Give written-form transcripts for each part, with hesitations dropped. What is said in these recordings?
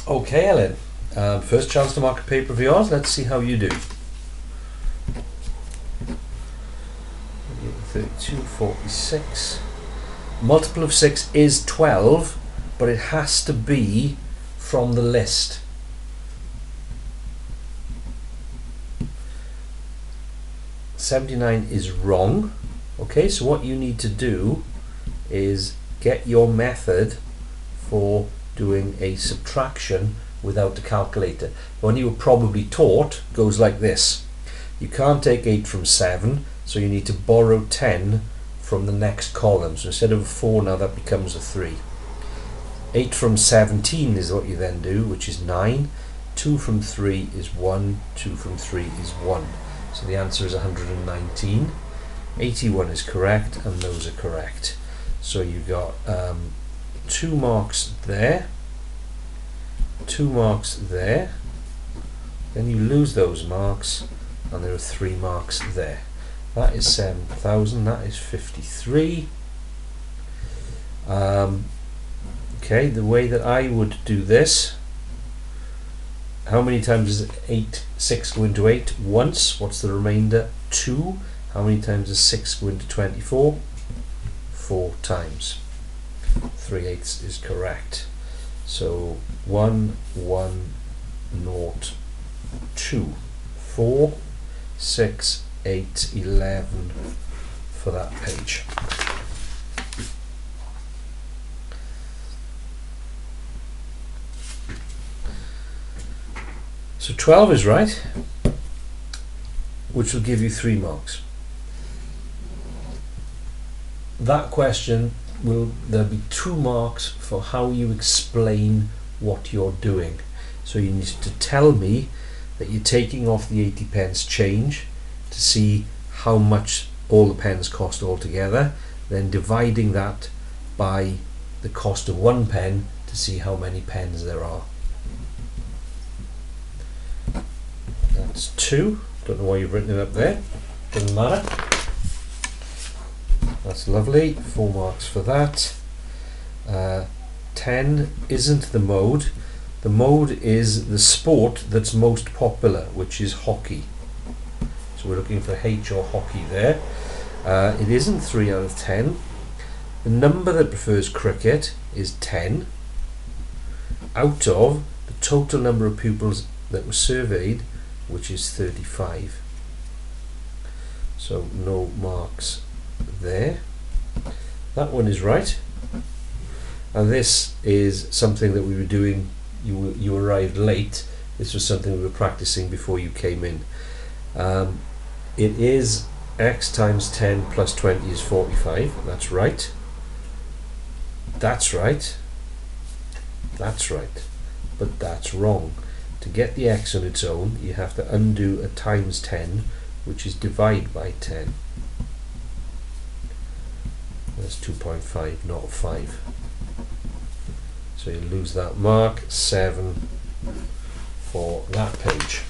Okay, Ellen. First chance to mark a paper of yours. Let's see how you do. 32, 46. Multiple of 6 is 12, but it has to be from the list. $79 is wrong. Okay, so what you need to do is get your method for doing a subtraction without the calculator. The one you were probably taught goes like this. You can't take 8 from 7, so you need to borrow 10 from the next column. So instead of a 4 now that becomes a 3. 8 from 17 is what you then do, which is 9. 2 from 3 is 1. 2 from 3 is 1. So the answer is 119. 81 is correct, and those are correct. So you got 2 marks there, 2 marks there, then you lose those marks, and there are 3 marks there. That is 7,000, that is 53. Okay, the way that I would do this, how many times does 6 go into 8? Once. What's the remainder? 2. How many times does 6 go into 24? 4 times. 3/8 is correct. So 1, 1, 0, 2, 4, 6, 8, 11 for that page. So 12 is right, which will give you 3 marks. That question there'll be 2 marks for how you explain what you're doing. So you need to tell me that you're taking off the 80 pence change to see how much all the pens cost altogether, then dividing that by the cost of 1 pen to see how many pens there are. That's 2. Don't know why you've written it up there. Doesn't matter. That's lovely. 4 marks for that. 10 isn't the mode. The mode is the sport that's most popular, which is hockey. So we're looking for H or hockey there. It isn't 3 out of 10. The number that prefers cricket is 10 out of the total number of pupils that were surveyed, which is 35. So no marks there. That one is right, and this is something that we were doing. You arrived late. This was something we were practicing before you came in. It is x times 10 plus 20 is 45. That's right. That's right. That's right. But that's wrong. To get the x on its own, you have to undo a times 10, which is divide by 10. That's 2.5, not 5. So you lose that mark. 7 for that page.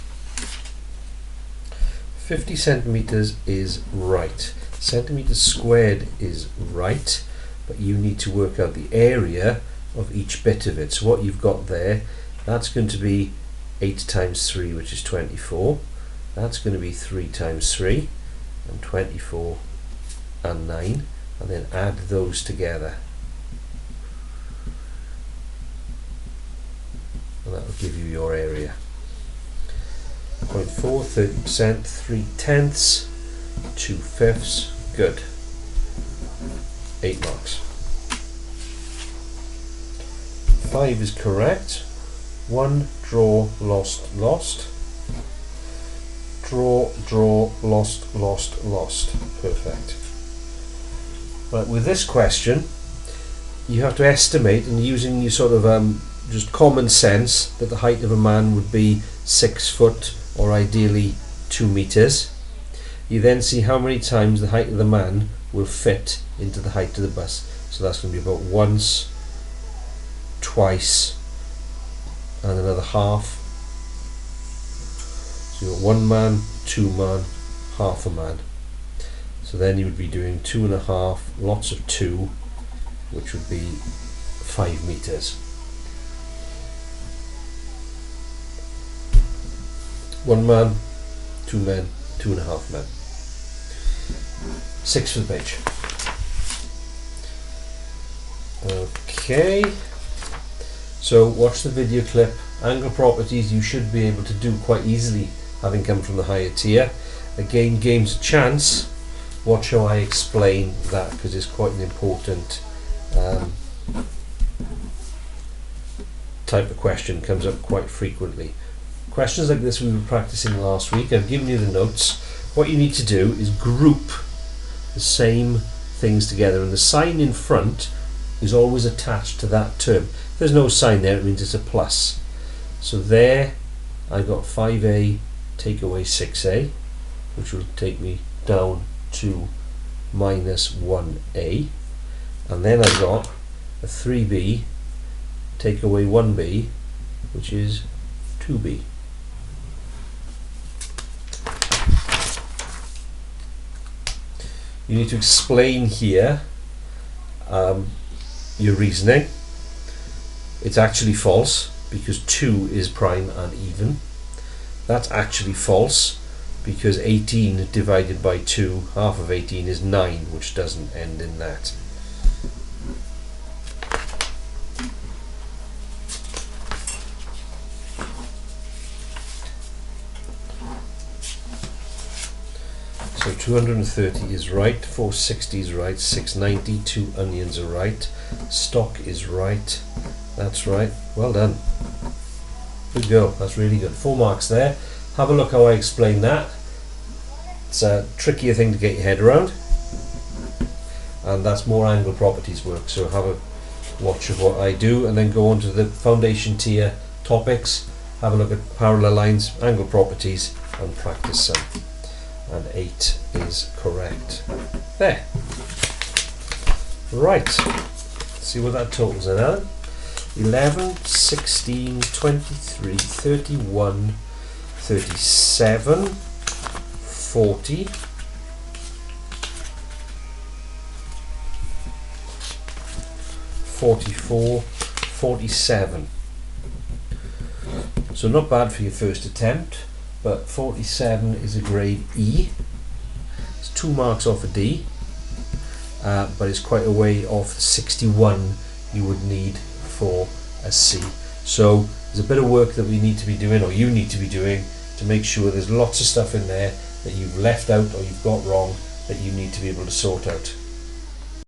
50 centimeters is right. Centimeters squared is right, but you need to work out the area of each bit of it. So what you've got there, that's going to be 8 times 3, which is 24. That's going to be 3 times 3, and 24 and 9, and then add those together. And that will give you your area. 0.4, 30%, 3/10, 2/5. Good. 8 marks. 5 is correct. 1, draw, lost, lost. Draw, draw, lost, lost, lost. Perfect. Right, with this question, you have to estimate, and using your sort of just common sense, that the height of a man would be 6 foot, or ideally 2 meters. You then see how many times the height of the man will fit into the height of the bus. So that's going to be about once, twice, and another half. So you've got 1 man, 2 man, half a man. So then you would be doing 2.5, lots of 2, which would be 5 meters. 1 man, 2 men, 2.5 men. 6 for the page. Okay, so watch the video clip. Angle properties you should be able to do quite easily, having come from the higher tier. Again, game's a chance. Watch how I explain that, because it's quite an important type of question, comes up quite frequently. Questions like this we were practicing last week. I've given you the notes. What you need to do is group the same things together, and the sign in front is always attached to that term. If there's no sign there, it means it's a plus. So there I got 5a take away 6a, which will take me down to minus 1a, and then I got a 3b take away 1b, which is 2b. You need to explain here your reasoning. It's actually false because 2 is prime and even. That's actually false because 18 divided by 2, half of 18 is 9, which doesn't end in that. So 230 is right, 460 is right, 690, 2 onions are right, stock is right, that's right, well done. Good go, that's really good. 4 marks there. Have a look how I explain that. It's a trickier thing to get your head around, and that's more angle properties work, so have a watch of what I do and then go on to the foundation tier topics, have a look at parallel lines, angle properties, and practice some. And 8 is correct. There. Right. Let's see what that totals in, Alan. 11, 16, 23, 31, 37, 40, 44, 47. So not bad for your first attempt, but 47 is a grade E. It's 2 marks off a D, but it's quite a way off the 61 you would need for a C. So there's a bit of work that we need to be doing, or you need to be doing, to make sure there's lots of stuff in there that you've left out or you've got wrong that you need to be able to sort out.